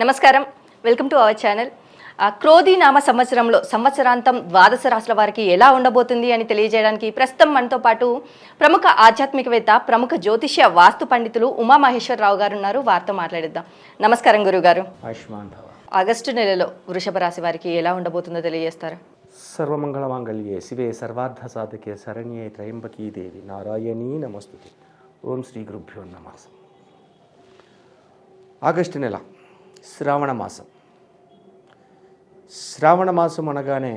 నమస్కారం, welcome to our channel. క్రోధి నామ సంవత్సరంలో సంవత్సరాంతం ద్వాదశ రాశుల వారికి ఎలా ఉండబోతుంది అని తెలియజేయడానికి ప్రస్తుతం మనతో పాటు ప్రముఖ ఆధ్యాత్మికవేత్త, ప్రముఖ జ్యోతిష్య వాస్తు పండితులు ఉమామహేశ్వరరావు గారు ఉన్నారు. వారితో మాట్లాడిద్దాం. నమస్కారం గురుగారు. ఆగస్టు నెలలో వృషభ రాశి వారికి ఎలా ఉండబోతుందో తెలియజేస్తారా? సర్వమంగళ మాంగళ్యే శివే సర్వార్థ సాధకే శరణ్యే త్రయంబకీ దేవి నారాయణీ నమస్తుతే. ఓం శ్రీ గురుభ్యో నమః. ఆగస్టు నెల శ్రావణ మాసం. శ్రావణ మాసం అనగానే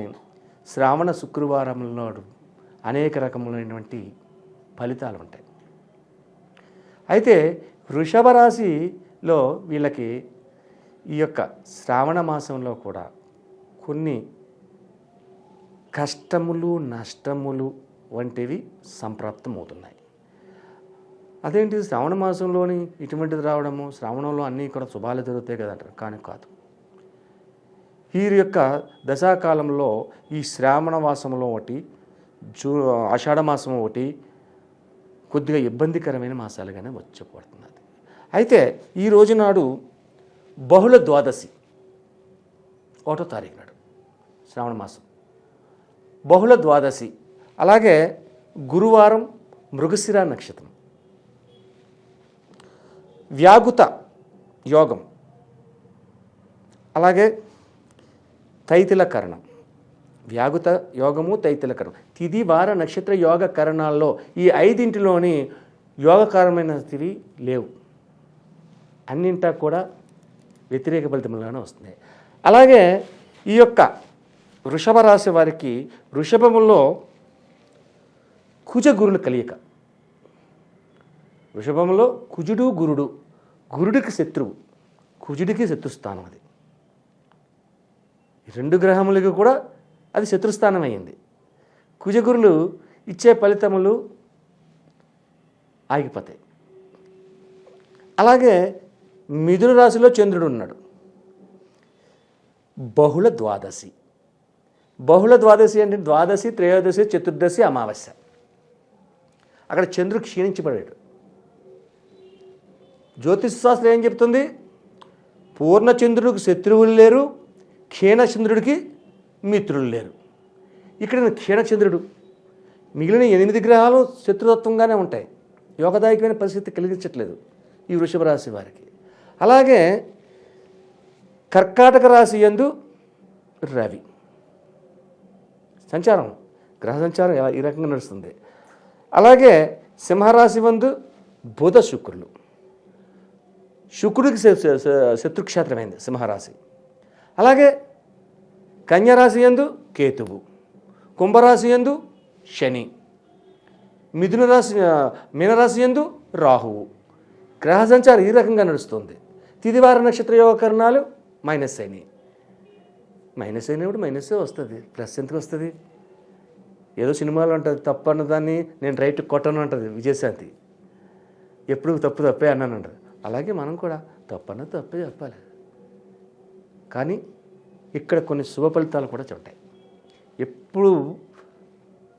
శ్రావణ శుక్రవారంలో అనేక రకములైనటువంటి ఫలితాలు ఉంటాయి. అయితే వృషభ రాశిలో వీళ్ళకి ఈ యొక్క శ్రావణ మాసంలో కూడా కొన్ని కష్టములు, నష్టములు వంటివి సంప్రాప్తమవుతున్నాయి. అదేంటి శ్రావణ మాసంలోని ఇటువంటిది రావడము, శ్రావణంలో అన్నీ కూడా శుభాలు జరుగుతాయి కదంటారు. కానీ కాదు. వీరి యొక్క దశాకాలంలో ఈ శ్రావణ మాసంలో ఒకటి, ఆషాఢ మాసం ఒకటి కొద్దిగా ఇబ్బందికరమైన మాసాలుగానే వచ్చేపడుతున్నది. అయితే ఈ రోజు నాడు బహుళ ద్వాదశి, 1వ తారీఖు నాడు శ్రావణ మాసం బహుళ ద్వాదశి, అలాగే గురువారం మృగశిర నక్షత్రం, వ్యాగుత యోగం, అలాగే తైతిల కరణం. వ్యాగుత యోగము, తైతిల కరణం, తిథి వార నక్షత్ర యోగ కరణాల్లో ఈ 5 యోగకరమైనవి లేవు. అన్నింటా కూడా వ్యతిరేక ఫలితములుగానే వస్తున్నాయి. అలాగే ఈ యొక్క వృషభ రాశి వారికి వృషభములో కుజ గురుల కలియక. వృషభంలో కుజుడు గురుడు, గురుడికి శత్రువు, కుజుడికి శత్రుస్థానం. అది ఈ 2 గ్రహములకి కూడా అది శత్రుస్థానం అయ్యింది. కుజగురులు ఇచ్చే ఫలితములు ఆగిపోతాయి. అలాగే మిథున రాశిలో చంద్రుడు ఉన్నాడు. బహుళ ద్వాదశి. బహుళ ద్వాదశి అంటే ద్వాదశి, త్రయోదశి, చతుర్దశి, అమావాస్య. అక్కడ చంద్రుడు క్షీణించబడాడు. జ్యోతిష్ శాస్త్రం ఏం చెప్తుంది? పూర్ణచంద్రుడికి శత్రువులు లేరు, క్షీణచంద్రుడికి మిత్రులు లేరు. ఇక్కడ క్షీణచంద్రుడు, మిగిలిన 8 గ్రహాలు శత్రుతత్వంగానే ఉంటాయి. యోగదాయకమైన పరిస్థితి కలిగించట్లేదు ఈ వృషభ రాశి వారికి. అలాగే కర్కాటక రాశి యందు రవి సంచారం, గ్రహ సంచారం ఈ రకంగా నడుస్తుంది. అలాగే సింహరాశి యందు బుధ శుక్రులు. శుక్రుడికి శత్రుక్షేత్రమైంది సింహరాశి. అలాగే కన్యరాశి యందు కేతువు, కుంభరాశి యందు శని, మీనరాశి యందు రాహువు. గ్రహ సంచారం ఈ రకంగా నడుస్తుంది. తిదివార నక్షత్ర యోగకరణాలు మైనస్ అయినాయి. మైనస్ అయినప్పుడు మైనస్సే వస్తుంది, ప్లస్ ఎందుకు వస్తుంది? ఏదో సినిమాలో ఉంటుంది, తప్పు అన్నదాన్ని నేను రైట్ కొట్టను అంటుంది విజయశాంతి. ఎప్పుడు తప్పు తప్పే అన్నాను అంటది. అలాగే మనం కూడా తప్పన్న తప్పే చెప్పాలి. కానీ ఇక్కడ కొన్ని శుభ ఫలితాలు కూడా ఉంటాయి. ఎప్పుడు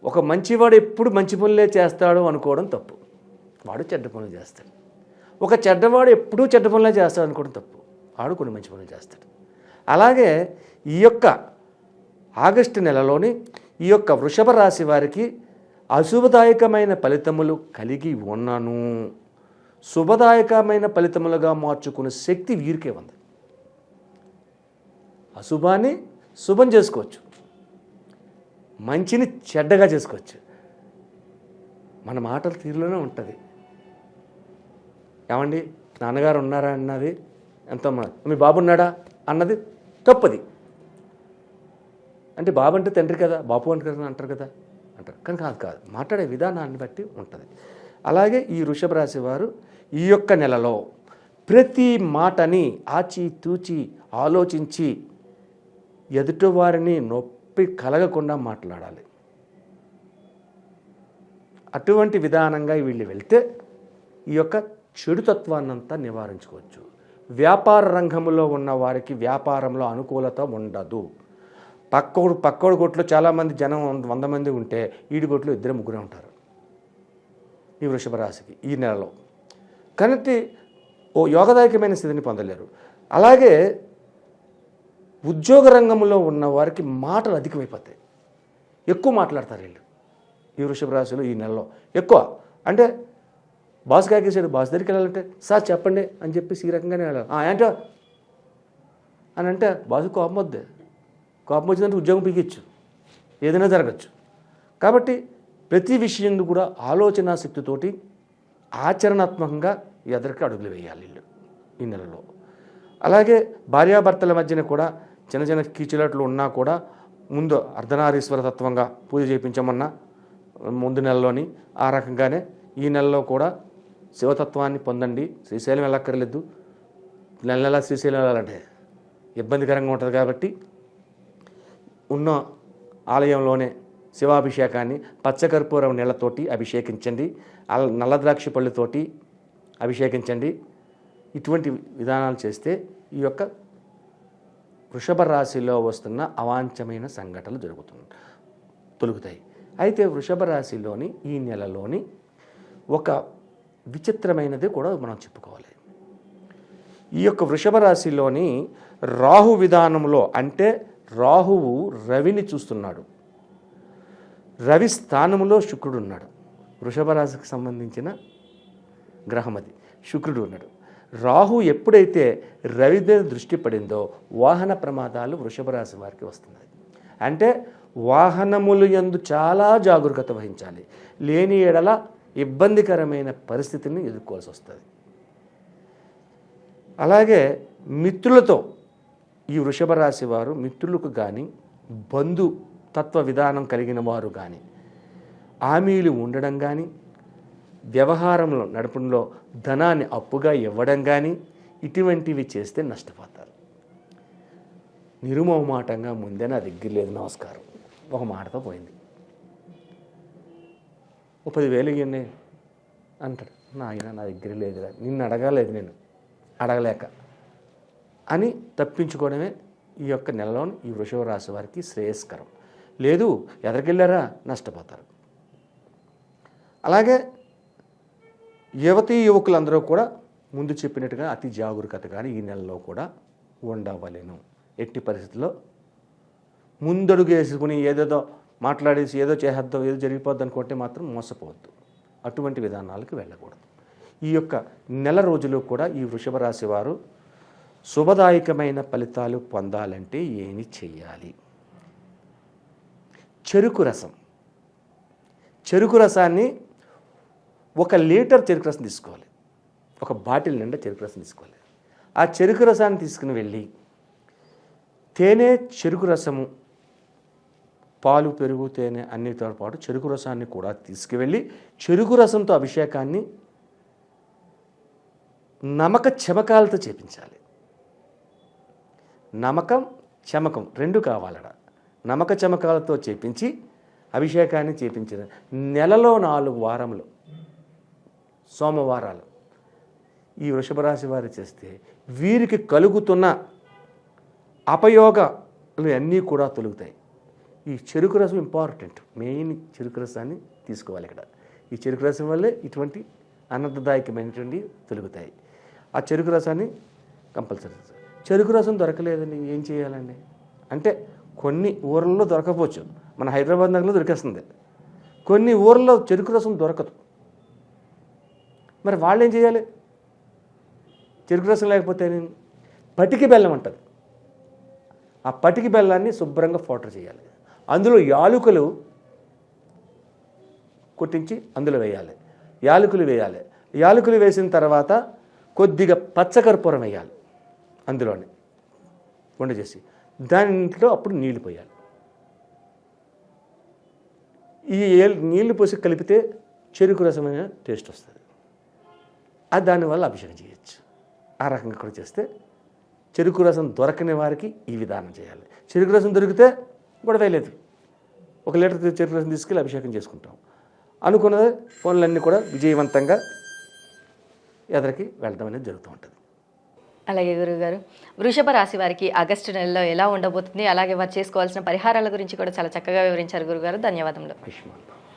ఒక మంచివాడు ఎప్పుడు మంచి పనులే చేస్తాడు అనుకోవడం తప్పు. వాడు చెడ్డ పనులు చేస్తాడు. ఒక చెడ్డవాడు ఎప్పుడూ చెడ్డ పనులే చేస్తాడు అనుకోవడం తప్పు. వాడు కొన్ని మంచి పనులు చేస్తాడు. అలాగే ఈ యొక్క ఆగస్టు నెలలోని ఈ యొక్క వృషభ రాశి వారికి అశుభదాయకమైన ఫలితములు కలిగి ఉన్నాను, శుభదాయకమైన ఫలితములుగా మార్చుకునే శక్తి వీరికే ఉంది. అశుభాన్ని శుభం చేసుకోవచ్చు, మంచిని చెడ్డగా చేసుకోవచ్చు. మన మాటల తీరులోనే ఉంటుంది. ఏమండి నాన్నగారు ఉన్నారా అన్నది ఎంతో, మీ బాబు ఉన్నాడా అన్నది తప్పది. అంటే బాబు అంటే తండ్రి కదా, బాబు అంటే కదా అంటారు కదా అంటారు. కానీ కాదు, మాట్లాడే విధానాన్ని బట్టి ఉంటుంది. అలాగే ఈ వృషభ రాశి వారు ఈ యొక్క నెలలో ప్రతి మాటని ఆచితూచి ఆలోచించి ఎదుటివారిని నొప్పి కలగకుండా మాట్లాడాలి. అటువంటి విధానంగా వీళ్ళు వెళ్తే ఈ యొక్క చెడుతత్వాన్నంతా నివారించుకోవచ్చు. వ్యాపార రంగంలో ఉన్న వారికి వ్యాపారంలో అనుకూలత ఉండదు. పక్కోడు కొట్లో చాలామంది జనం 100 మంది ఉంటే ఈడి కొట్లో 2-3 ఉంటారు ఈ వృషభ రాశికి ఈ నెలలో. కానీ ఓ యోగదాయకమైన స్థితిని పొందలేరు. అలాగే ఉద్యోగ రంగంలో ఉన్న వారికి మాటలు అధికమైపోతాయి, ఎక్కువ మాట్లాడతారు వీళ్ళు ఈ వృషభ రాశిలో ఈ నెలలో ఎక్కువ. అంటే బాస్ కాకేసాడు, బాస్ దగ్గరికి వెళ్ళాలంటే సార్ చెప్పండి అని చెప్పేసి ఈ రకంగానే వెళ్ళాలి. ఏంటో అని అంటే బాసు కోపం వద్దే, కోపం వచ్చిందంటే ఉద్యోగం పీకిచ్చు, ఏదైనా జరగచ్చు. కాబట్టి ప్రతి విషయం కూడా ఆలోచనా శక్తితోటి ఆచరణాత్మకంగా ఎదరికి అడుగులు వేయాలి వీళ్ళు ఈ నెలలో. అలాగే భార్యాభర్తల మధ్యన కూడా చిన్న చిన్న కీచులాట్లు ఉన్నా కూడా ముందు అర్ధనారీశ్వర తత్వంగా పూజ చేయించమన్నా ముందు నెలలోని ఆ రకంగానే ఈ నెలలో కూడా శివతత్వాన్ని పొందండి. శ్రీశైలం వెళ్ళక్కర్లేదు, నెల నెల శ్రీశైలం వెళ్ళాలంటే ఇబ్బందికరంగా ఉంటుంది కాబట్టి ఉన్న ఆలయంలోనే శివాభిషేకాన్ని పచ్చకర్పూరం నీళ్లతోటి అభిషేకించండి, నల్ల ద్రాక్ష పళ్ళుతోటి అభిషేకించండి. ఇటువంటి విధానాలు చేస్తే ఈ యొక్క వృషభ రాశిలో వస్తున్న అవాంఛమైన సంఘటనలు తొలుగుతాయి. అయితే వృషభ రాశిలోని ఈ నెలలోని ఒక విచిత్రమైనది కూడా మనం చెప్పుకోవాలి. ఈ యొక్క వృషభ రాశిలోని రాహు విధానంలో, అంటే రాహువు రవిని చూస్తున్నాడు, రవి స్థానంలో శుక్రుడు ఉన్నాడు. వృషభ రాశికి సంబంధించిన గ్రహం అది, శుక్రుడు ఉన్నాడు. రాహు ఎప్పుడైతే రవి మీద దృష్టి పడిందో వాహన ప్రమాదాలు వృషభ రాశి వారికి వస్తున్నాయి. అంటే వాహనములు యందు చాలా జాగరూకత వహించాలి, లేని ఎడల ఇబ్బందికరమైన పరిస్థితిని ఎదుర్కోవాల్సి వస్తుంది. అలాగే మిత్రులతో, ఈ వృషభ రాశి వారు మిత్రులకు కానీ బంధు తత్వ విధానం కలిగిన వారు కానీ హామీలు ఉండడం కానీ వ్యవహారంలో నడపడంలో ధనాన్ని అప్పుగా ఇవ్వడం కానీ ఇటువంటివి చేస్తే నష్టపోతారు. నిరుమోహమాటంగా ముందే నా దగ్గర లేదు నమస్కారం, ఒక మాటతో పోయింది, 10,000 ఇవ్వండి అంటాడు. నా దగ్గర లేదురా, నిన్ను అడగలేదు, నేను అడగలేక అని తప్పించుకోవడమే ఈ యొక్క నెలలోని ఈ వృషభ రాశి వారికి శ్రేయస్కరం. లేదు ఎదరికెళ్ళారా నష్టపోతారు. అలాగే యువతీ యువకులందరూ కూడా ముందు చెప్పినట్టుగా అతి జాగరూకత కానీ ఈ నెలలో కూడా ఉండవలేను. ఎట్టి పరిస్థితుల్లో ముందడుగు వేసుకుని ఏదేదో మాట్లాడేసి ఏదో చేసేద్దాం, ఏదో జరిగిపోద్ది అనుకుంటే మాత్రం మోసపోవద్దు, అటువంటి విధానాలకు వెళ్ళకూడదు. ఈ యొక్క నెల రోజులు కూడా ఈ వృషభ రాశి వారు శుభదాయకమైన ఫలితాలు పొందాలంటే ఏమి చెయ్యాలి? చెరుకు రసం, చెరుకు రసాన్ని 1 లీటర్ చెరుకు రసం తీసుకోవాలి, ఒక బాటిల్ నిండా చెరుకు రసం తీసుకోవాలి. ఆ చెరుకు రసాన్ని తీసుకుని వెళ్ళి తేనె, చెరుకు రసము, పాలు, పెరుగు, తేనె అన్నిటితో పాటు చెరుకు రసాన్ని కూడా తీసుకువెళ్ళి చెరుకు రసంతో అభిషేకాన్ని నమక చమకాలతో చేపించాలి. నమకం చమకం 2 కావాలడ. నమక చమకాలతో చేపించి అభిషేకాన్ని చేపించిన నెలలో 4 వారములు, సోమవారాలు ఈ వృషభ రాశి వారు చేస్తే వీరికి కలుగుతున్న అపయోగాలు అన్నీ కూడా తొలుగుతాయి. ఈ చెరుకు రసం ఇంపార్టెంట్, మెయిన్ చెరుకు రసాన్ని తీసుకోవాలి ఇక్కడ. ఈ చెరుకు రసం వల్లే ఇటువంటి అనర్థదాయకమైనటువంటి తొలుగుతాయి. ఆ చెరుకు రసాన్ని కంపల్సరీ. చెరుకు రసం దొరకలేదండి, ఏం చేయాలండి అంటే కొన్ని ఊర్లలో దొరకపోవచ్చు, మన హైదరాబాద్ నగరంలో దొరికేస్తుంది. కొన్ని ఊర్లలో చెరుకు రసం దొరకదు, మరి వాళ్ళు ఏం చేయాలి? చెరుకు రసం లేకపోతే పటికి బెల్లం అంటుంది, ఆ పటికి బెల్లాన్ని శుభ్రంగా ఫోటర్ చేయాలి. అందులో యాలకులు కొట్టించి అందులో వేయాలి, యాలకులు వేయాలి. యాలకులు వేసిన తర్వాత కొద్దిగా పచ్చకర్పూరం వేయాలి అందులోనే వంట చేసి, దాంట్లో అప్పుడు నీళ్లు పోయాలి. ఈ నీళ్లు పోసి కలిపితే చెరుకు రసమైన టేస్ట్ వస్తుంది, అది దానివల్ల అభిషేకం చేయొచ్చు. ఆ రకంగా కూడా చేస్తే చెరుకు రసం దొరకని వారికి ఈ విధానం చేయాలి. చెరుకు రసం దొరికితే గొడవ లేదు, 1 లీటర్ చెరుకు రసం తీసుకెళ్ళి అభిషేకం చేసుకుంటాం. అనుకున్న పనులన్నీ కూడా విజయవంతంగా ఎదరికి వెళ్ళడం అనేది జరుగుతూ ఉంటుంది. అలాగే గురువుగారు, వృషభ రాశి వారికి ఆగస్టు నెలలో ఎలా ఉండబోతుంది, అలాగే వారు చేసుకోవాల్సిన పరిహారాల గురించి కూడా చాలా చక్కగా వివరించారు గురుగారు. ధన్యవాదములు. ఆయుష్మాన్.